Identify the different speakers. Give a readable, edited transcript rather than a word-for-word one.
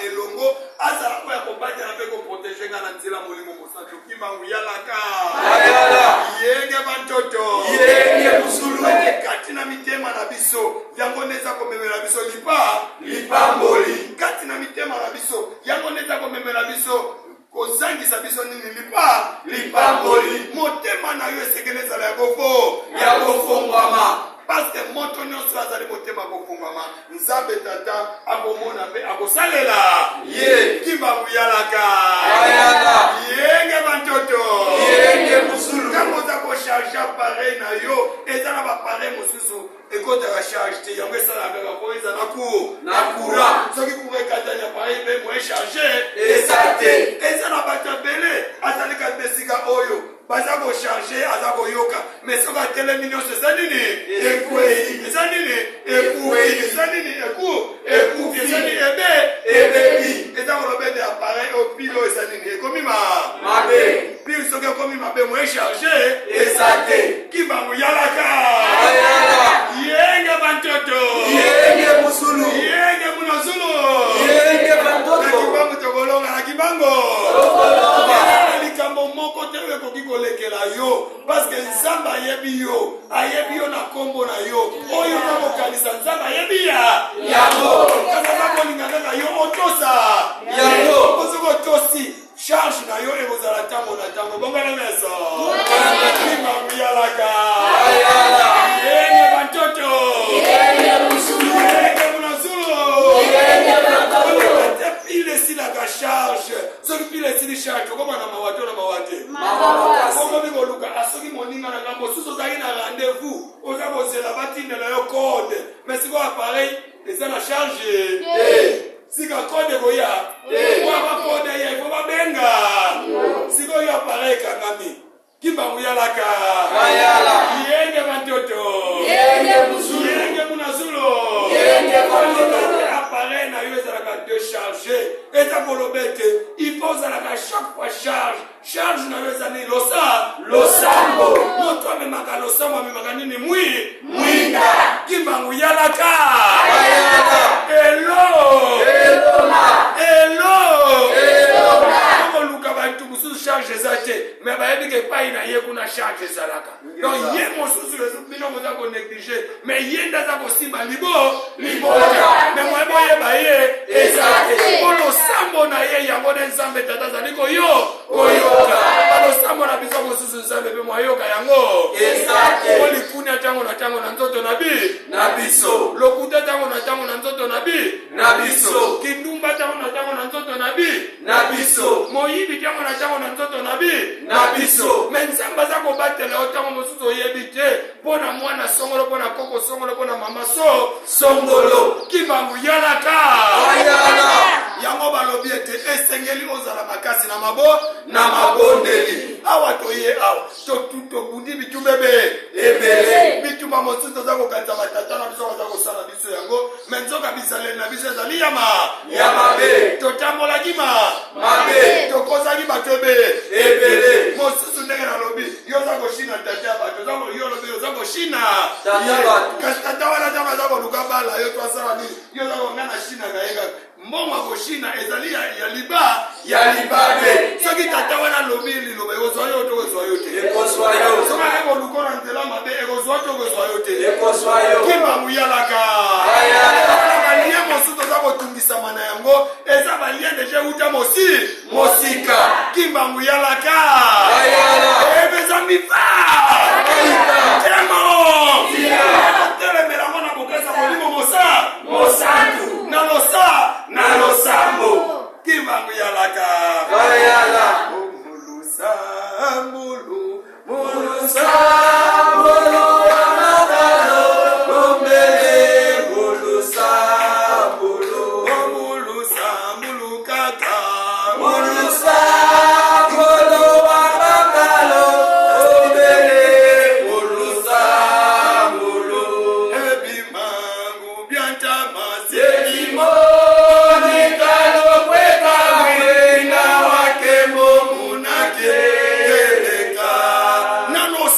Speaker 1: elongo azala ko ya kobate na pe ko protéger nga na nzela molimo mosantu kimbangu yalaka yenge bantoto yenge musulu kati na mitema na biso yango neza komemela biso lipamboli kati na mitema na biso yango neza komemela biso kozangisa biso nini lipamboli motema na yo esekelezala ya kofongwama parce que moto nyonso azali motema kofungwama nzambe tata akomona mpe akosalela ye kimbangu yalaka yenge bantoto yenge musulu ntango oza kocharge appareil na yo eza na bapareil mosusu ekotaka charge te yango esalakaka po eza na courant soki courant ekatani appareil mpe mo echarge eza na bato ebele azalika mpe esika oyo baza kocharge aza koyoka mais soki atelemi nyonso eza nini ekwei eza nini ekufi eza nini ekufi eza nini ebebi eza kolobede appareil opilo eza nini ekomi mabe pile soki ekomi mabe mo echarge eza te kimbangu yalaka yenge bantoto yenge musulu yenge munazulu yenge bantoto na kimbangu tokolonga na kimbango likambo moko te ekoki kolekela yo parce que nzambe ayebi yo na kombo na yo oyo nakokanisa nzambe ayebi yango kazaka kolinga kaka yo otosa yango ozoko tosi charge na yo ekozala ntango na ntango bongana meso kimbangu yalaka yenge bantoto yenge musulu yenge munazulu yenge bantoto pile esilaka charge soki pile esili charge okomana mawato na mawate okomi koluka asoki moninga na ngambo susu ozali na rendez-vous oza kozela batindela yo code mais sikoyo appareil eza na charge sika code koya waba code ya ifo babenga sikoyo appareil ekangami kimbangu yalaka yenge bantoto yenge musulu yenge munazulu yenge bantoto appareil na yo ezalaka déchargé eza kolobete il faut ozalaka chaque fois charge na yo ezali losambo moto amemaka losambo amemaka nini mwinda kimbangu yalaka luka bantu mosusu charge eza te mais bayebi ke epai na ye kuna charge ezalaka donc ye mosusu bino moza konéglige mais ye nde aza kosimba libota mais moyebi oyeba ye eza te po losambo na ye yango nde nzambe tata azali koyoka balosambo na biso mosusu nzambe mpe mwayoka yango eza te po likunia ntango na ntango na nzoto na biso lokuta ntango na ntango na nzoto na biso kindumba ntango na ntango na nzoto na biso moyibi ntango na ntango na nzoto na biso me nzambe aza kobatela yo ntango mosusu oyebi te mpo na mwana songolo mpo na koko songolo mpo na mama songolo kimbangu yalaka yango balobi ete esengeli ozala makasi na mabondeli awa toye awa tobundi bitumba ebele bitumba mosusu toza kokanisa batata na biso baza kosala biso yango me nzoka bizaleli na biso ezali ya mabe totambolaki mabe tokozaki bato ebele mosusu ndenge nalobi yo oza koshina tata ya bato yo lobi oza koshina kasi tata wana ntango aza koluka bala yo twasala nini yo oza konga na shina kayeka mbongo akoshina ezali ya libabe soki tata wana lobi liloba ekozwa yo to ekozwa yo te soki ake koluka na nzela mabe ekozwa to ekozwa yo te kimbangu yalaka balie mosusu oza kotungisama na yango eza balie deja uta